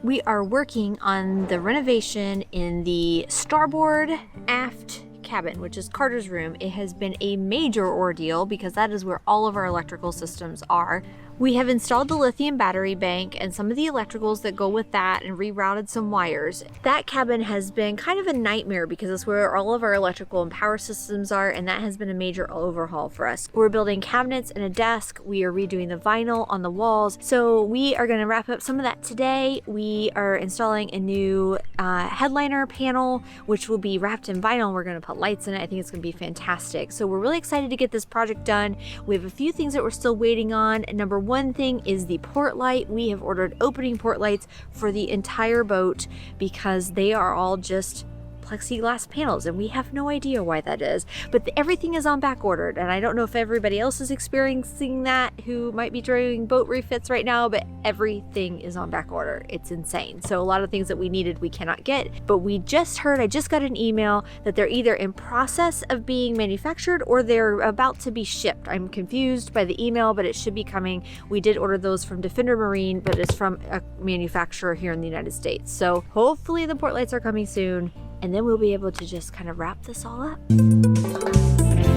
We are working on the renovation in the starboard aft cabin, which is Carter's room. It has been a major ordeal because that is where all of our electrical systems are. We have installed the lithium battery bank and some of the electricals that go with that and rerouted some wires. That cabin has been kind of a nightmare because it's where all of our electrical and power systems are, and that has been a major overhaul for us. We're building cabinets and a desk. We are redoing the vinyl on the walls. So we are going to wrap up some of that today. We are installing a new headliner panel, which will be wrapped in vinyl. We're going to put lights in it. I think it's going to be fantastic. So we're really excited to get this project done. We have a few things that we're still waiting on. Number one thing is the port light. We have ordered opening port lights for the entire boat because they are all just plexiglass panels and we have no idea why that is, but everything is on back ordered, and I don't know if everybody else is experiencing that who might be doing boat refits right now, but everything is on back order. It's insane. So a lot of things that we needed we cannot get, but we just heard, I just got an email that they're either in process of being manufactured or they're about to be shipped. I'm confused by the email, but it should be coming. We did order those from Defender Marine, but it's from a manufacturer here in the United States. So hopefully the port lights are coming soon, and then we'll be able to just kind of wrap this all up.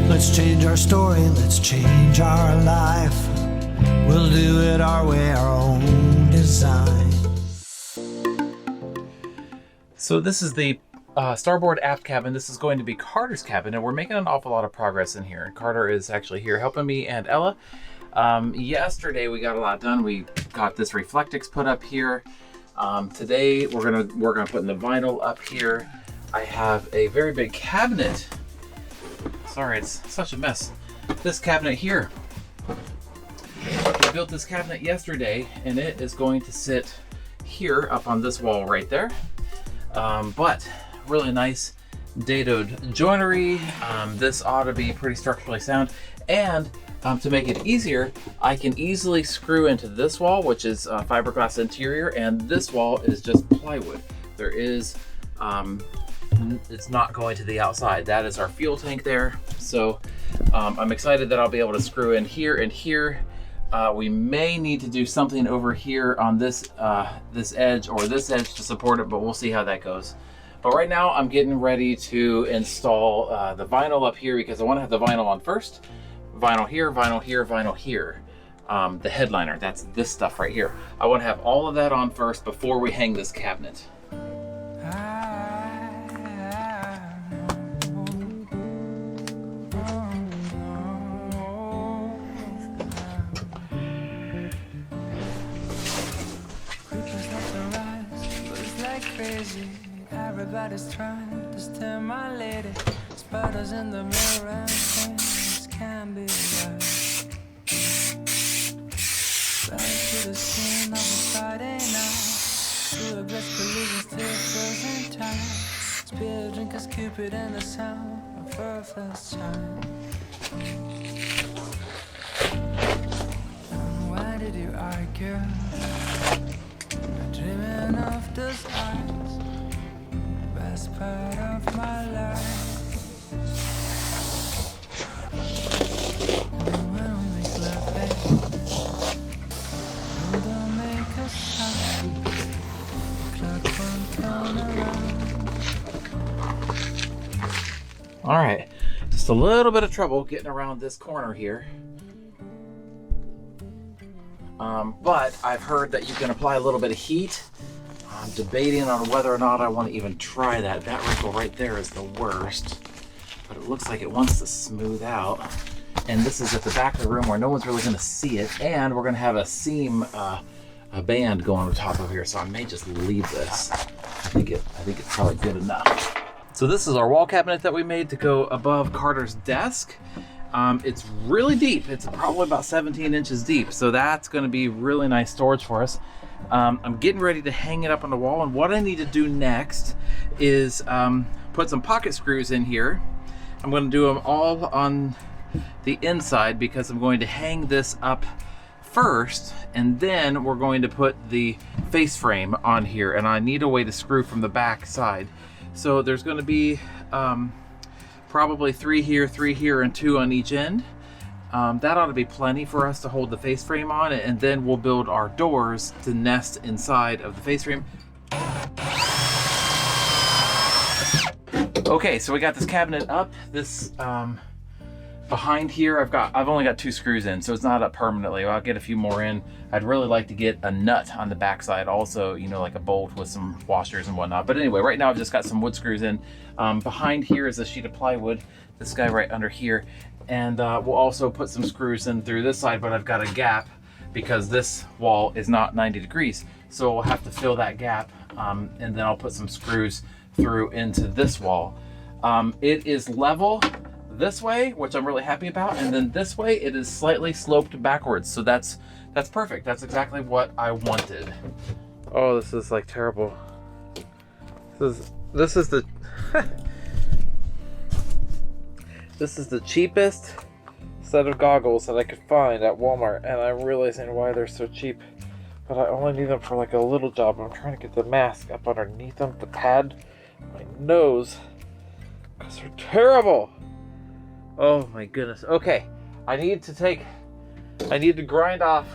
Let's change our story, let's change our life. We'll do it our way, our own design. So this is the starboard aft cabin. This is going to be Carter's cabin, and we're making an awful lot of progress in here. Carter is actually here helping me and Ella. Yesterday we got a lot done. We got this Reflectix put up here. Today we're gonna work on putting the vinyl up here. I have a very big cabinet. Sorry, it's such a mess. This cabinet here. I built this cabinet yesterday, and it is going to sit here up on this wall right there. But really nice dadoed joinery. This ought to be pretty structurally sound. And to make it easier, I can easily screw into this wall, which is fiberglass interior, and this wall is just plywood. There is it's not going to the outside. That is our fuel tank there. So I'm excited that I'll be able to screw in here and here. We may need to do something over here on this this edge or this edge to support it, but we'll see how that goes. But right now I'm getting ready to install the vinyl up here because I want to have the vinyl on first. Vinyl here, vinyl here, vinyl here. The headliner, that's this stuff right here. I want to have all of that on first before we hang this cabinet. Everybody's trying to stimulate it. Spiders in the mirror and things can be right. Back to the scene of a Friday night. Through a best collisions till frozen time. Spill drinkers, Cupid and the sound of her first time. And why did you argue? Dreaming of those eyes. Best part of my life. And when we make love, baby, don't make a sound. Clock won't turn around. All right, just a little bit of trouble getting around this corner here. But I've heard that you can apply a little bit of heat. I'm debating on whether or not I want to even try that. That wrinkle right there is the worst, but it looks like it wants to smooth out. And this is at the back of the room where no one's really going to see it, and we're going to have a seam, a band going on top of here, so I may just leave this. I think it's probably good enough. So this is our wall cabinet that we made to go above Carter's desk. It's really deep. It's probably about 17 inches deep, so that's going to be really nice storage for us. I'm getting ready to hang it up on the wall, and what I need to do next is put some pocket screws in here. I'm going to do them all on the inside because I'm going to hang this up first, and then we're going to put the face frame on here, and I need a way to screw from the back side. So there's going to be probably 3 here, 3 here, and 2 on each end. That ought to be plenty for us to hold the face frame on, and then we'll build our doors to nest inside of the face frame. Okay, so we got this cabinet up. This behind here, I've only got 2 screws in, so it's not up permanently. I'll get a few more in. I'd really like to get a nut on the backside also, you know, like a bolt with some washers and whatnot. But anyway, right now I've just got some wood screws in. Behind here is a sheet of plywood, this guy right under here. And we'll also put some screws in through this side, but I've got a gap because this wall is not 90 degrees. So we'll have to fill that gap, and then I'll put some screws through into this wall. It is level this way, which I'm really happy about, and then this way it is slightly sloped backwards, so that's perfect. That's exactly what I wanted. Oh, this is like terrible. This is the this is the cheapest set of goggles that I could find at Walmart, and I'm realizing why they're so cheap, but I only need them for like a little job. I'm trying to get the mask up underneath them to pad my nose because they're terrible. Oh my goodness. Okay, I need to grind off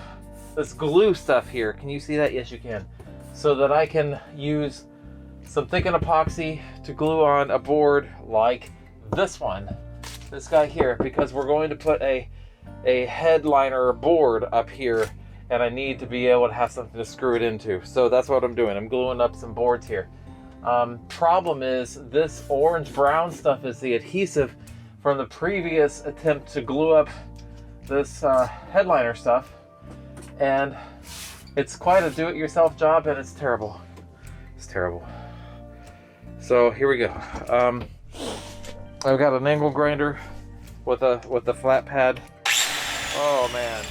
this glue stuff here. Can you see that? Yes, you can. So that I can use some thickened epoxy to glue on a board like this one, this guy here, because we're going to put a headliner board up here, and I need to be able to have something to screw it into. So that's what I'm doing. I'm gluing up some boards here. Problem is, this orange brown stuff is the adhesive from the previous attempt to glue up this headliner stuff, and it's quite a do-it-yourself job, and it's terrible. It's terrible. So here we go. I've got an angle grinder with a flat pad. Oh man.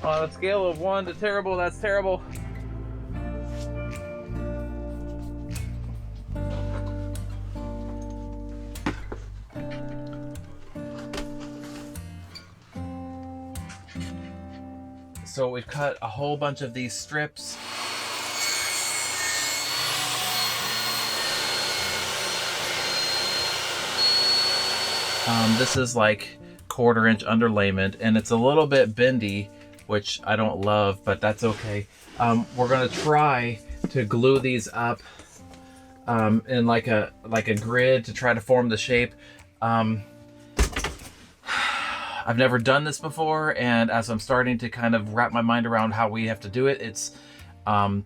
On a scale of 1 to terrible, that's terrible. So we've cut a whole bunch of these strips. This is like 1/4 inch underlayment, and it's a little bit bendy, which I don't love, but that's okay. We're gonna try to glue these up in like a grid to try to form the shape. I've never done this before, and as I'm starting to kind of wrap my mind around how we have to do it, it's kind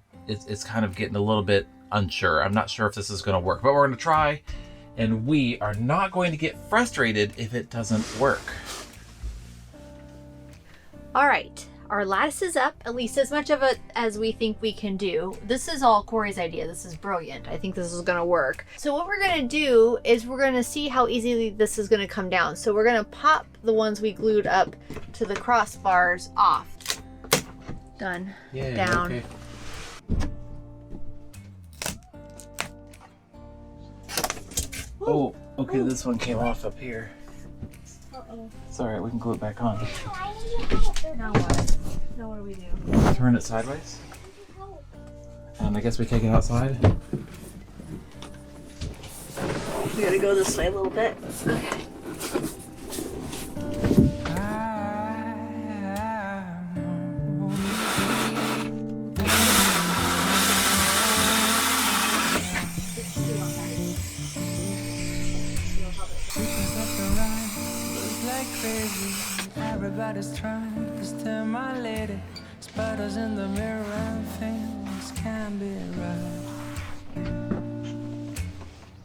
of getting a little bit unsure. I'm not sure if this is gonna work, but we're gonna try, and we are not going to get frustrated if it doesn't work. All right, our lattice is up, at least as much of it as we think we can do. This is all Corey's idea. This is brilliant. I think this is gonna work. So what we're gonna do is we're gonna see how easily this is gonna come down. So we're gonna pop the ones we glued up to the crossbars off. Done. Yeah, down. Okay. Oh, okay, this one came off up here. Uh-oh. It's all right, we can glue it back on. Now what? Now what do we do? Turn it sideways. And I guess we take it outside. We gotta go this way a little bit. Okay. Everybody's trying to stimulate it. Spiders in the mirror and things can be right.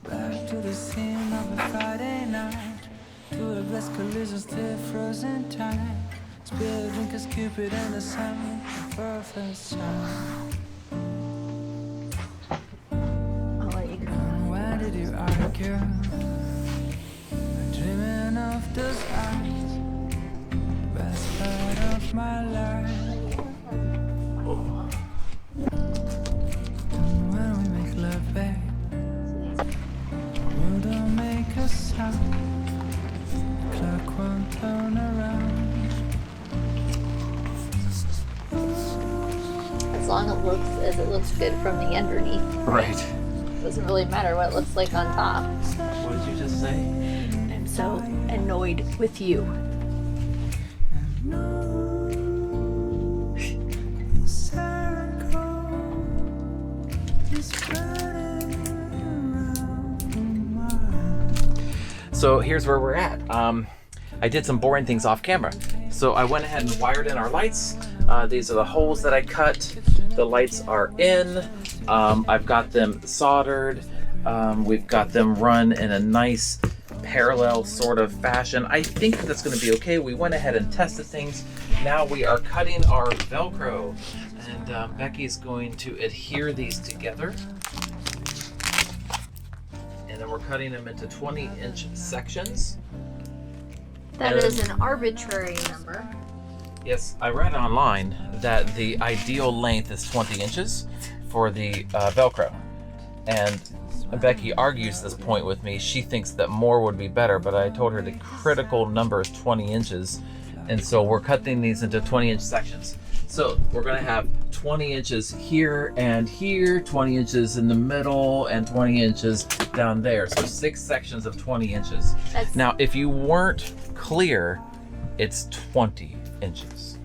Back to the scene of a Friday night. To a blessed collision, still frozen time. Spill drink as Cupid and the sun for a first time. I'll let you go. Why did you argue? Dreaming of those eyes. Best part of my life. And when we make love, babe, you don't make a sound. The clock won't turn around. it looks good from the underneath. Right. Doesn't really matter what it looks like on top. What did you just say? I'm so annoyed with you. So here's where we're at. I did some boring things off camera. So I went ahead and wired in our lights. These are the holes that I cut. The lights are in. I've got them soldered. We've got them run in a nice parallel sort of fashion. I think that's going to be okay. We went ahead and tested things. Now we are cutting our Velcro, and Becky's going to adhere these together. And then we're cutting them into 20-inch sections. That is an arbitrary number. Yes, I read online that the ideal length is 20 inches for the Velcro. And Becky argues this point with me. She thinks that more would be better, but I told her the critical number is 20 inches. And so we're cutting these into 20-inch sections. So we're gonna have 20 inches here and here, 20 inches in the middle, and 20 inches down there. So 6 sections of 20 inches. Now, if you weren't clear, it's 20 inches.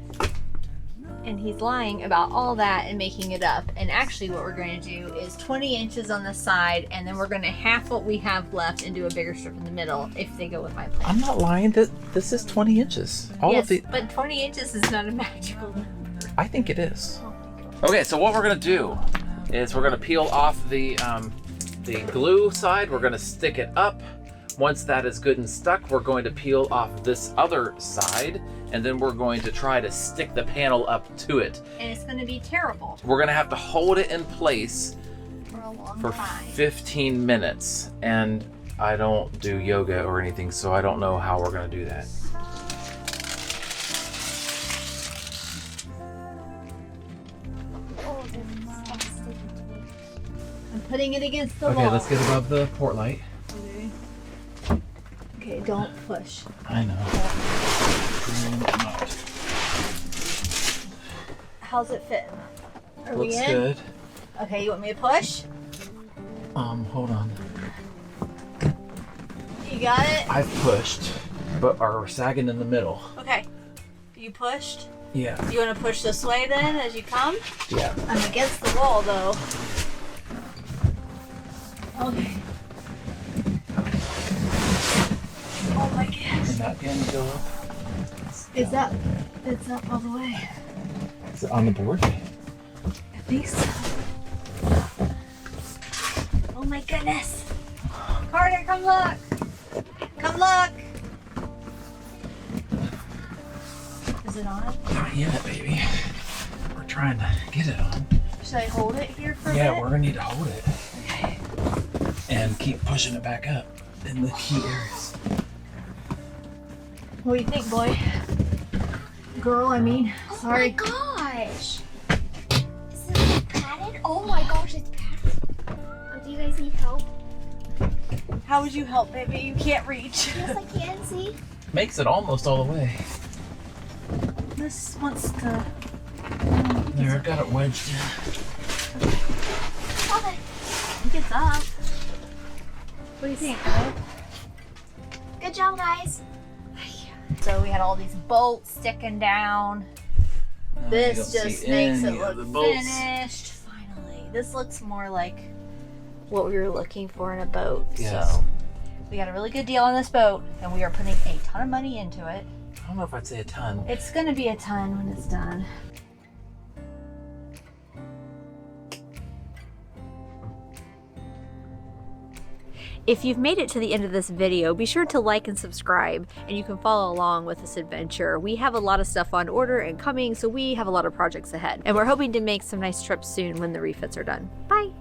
And he's lying about all that and making it up. And actually what we're going to do is 20 inches on the side, and then we're going to half what we have left and do a bigger strip in the middle if they go with my plan. I'm not lying. This is 20 inches. Yes, but 20 inches is not a magical number. I think it is. Okay, so what we're going to do is we're going to peel off the glue side. We're going to stick it up. Once that is good and stuck, we're going to peel off this other side, and then we're going to try to stick the panel up to it. And it's going to be terrible. We're going to have to hold it in place for a long for time. 15 minutes. And I don't do yoga or anything, so I don't know how we're going to do that. I'm putting it against the wall. Okay, let's get above the port light. Okay, don't push. I know. How's it fit? Are we Looks in? good. Okay, you want me to push? Hold on. You got it? I've pushed, but are sagging in the middle. Okay. You pushed? Yeah. You want to push this way then as you come? Yeah. I'm against the wall though. Okay. Oh my gosh. Can that pin go up? It's up all the way. Is it on the board? I think so. Oh my goodness. Carter, come look. Come look. Is it on? Not yet, baby. We're trying to get it on. Should I hold it here for a bit? Yeah, we're gonna need to hold it. Okay. And keep pushing it back up in the key areas. What do you think, boy? Girl, I mean, sorry. Oh my gosh! Is this padded? Oh my gosh, it's padded. Oh, do you guys need help? How would you help, baby? You can't reach. Yes, I can see. Makes it almost all the way. This wants to. There, I've got it wedged in. Okay. It gets up. What do you think, babe? Good job, guys. So we had all these bolts sticking down. This just makes it look finished. Finally. This looks more like what we were looking for in a boat. Yes. So we got a really good deal on this boat, and we are putting a ton of money into it. I don't know if I'd say a ton. It's going to be a ton when it's done. If you've made it to the end of this video, be sure to like and subscribe, and you can follow along with this adventure. We have a lot of stuff on order and coming, so we have a lot of projects ahead. And we're hoping to make some nice trips soon when the refits are done. Bye!